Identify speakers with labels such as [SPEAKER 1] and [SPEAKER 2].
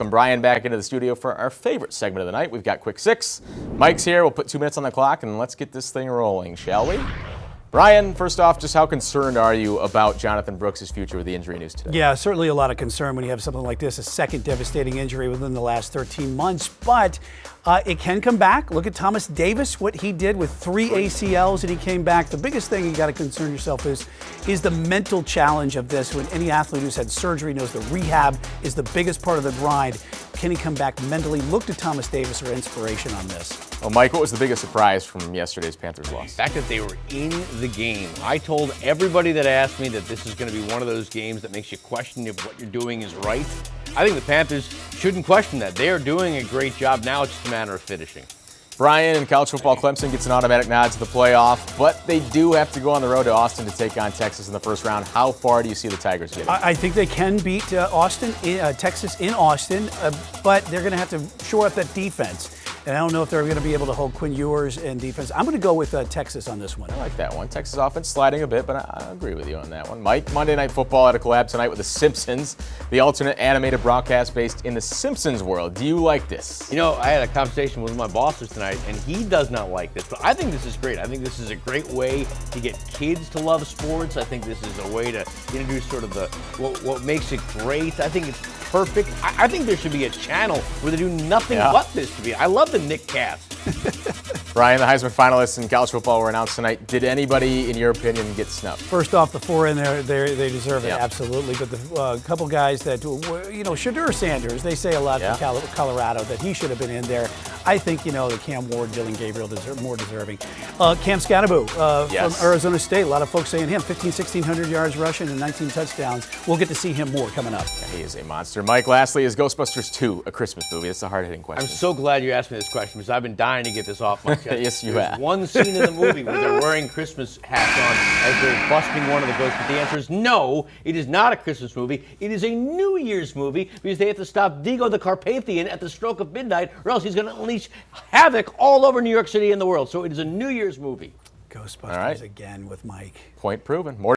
[SPEAKER 1] Welcome Brian back into the studio for our favorite segment of the night. We've got Quick Six. Mike's here. We'll put 2 minutes on the clock and let's get this thing rolling, shall we? Brian, first off, just how concerned are you about Jonathan Brooks' future with the injury news today?
[SPEAKER 2] Yeah, certainly a lot of concern when you have something like this, a second devastating injury within the last 13 months, but it can come back. Look at Thomas Davis, what he did with 3 ACLs and he came back. The biggest thing you got to concern yourself is the mental challenge of this. When any athlete who's had surgery knows the rehab is the biggest part of the grind. Can he come back mentally? Look to Thomas Davis for inspiration on this.
[SPEAKER 1] Well, Mike, what was the biggest surprise from yesterday's Panthers loss?
[SPEAKER 3] The fact that they were in the game. I told everybody that asked me that this is going to be one of those games that makes you question if what you're doing is right. I think the Panthers shouldn't question that. They are doing a great job. Now it's just a matter of finishing.
[SPEAKER 1] Brian, in college football, Clemson gets an automatic nod to the playoff, but they do have to go on the road to Austin to take on Texas in the first round. How far do you see the Tigers getting?
[SPEAKER 2] I think they can beat Texas in Austin, but they're going to have to shore up that defense. And I don't know if they're going to be able to hold Quinn Ewers in defense. I'm going to go with Texas on this one.
[SPEAKER 1] I like that one. Texas offense sliding a bit, but I agree with you on that one. Mike, Monday Night Football had a collab tonight with The Simpsons, the alternate animated broadcast based in the Simpsons world. Do you like this?
[SPEAKER 3] You know, I had a conversation with my bosses tonight, and he does not like this. But I think this is great. I think this is a great way to get kids to love sports. I think this is a way to introduce sort of what makes it great. I think it's perfect. I think there should be a channel where they do nothing but this to be. I love the Nick cast.
[SPEAKER 1] Brian, the Heisman finalists in college football were announced tonight. Did anybody, in your opinion, get snubbed?
[SPEAKER 2] First off, the 4 in there, they deserve it, absolutely. But the couple guys that, Shadur Sanders, they say a lot from Colorado that he should have been in there. I think, the Cam Ward, Dylan Gabriel more deserving. Cam Scatterbo from Arizona State, a lot of folks saying him, 1,600 yards rushing and 19 touchdowns. We'll get to see him more coming up.
[SPEAKER 1] Yeah, he is a monster. Mike, lastly, is Ghostbusters 2 a Christmas movie? That's a hard-hitting question.
[SPEAKER 3] I'm so glad you asked me this question because I've been dying to get this off my chest.
[SPEAKER 1] Yes, you
[SPEAKER 3] There's
[SPEAKER 1] have.
[SPEAKER 3] one scene in the movie where they're wearing Christmas hats on as they're busting one of the ghosts, but the answer is no, it is not a Christmas movie. It is a New Year's movie because they have to stop Vigo the Carpathian at the stroke of midnight or else he's going to unleash havoc all over New York City and the world. So it is a New Year's movie.
[SPEAKER 2] Ghostbusters again with Mike.
[SPEAKER 1] Point proven. More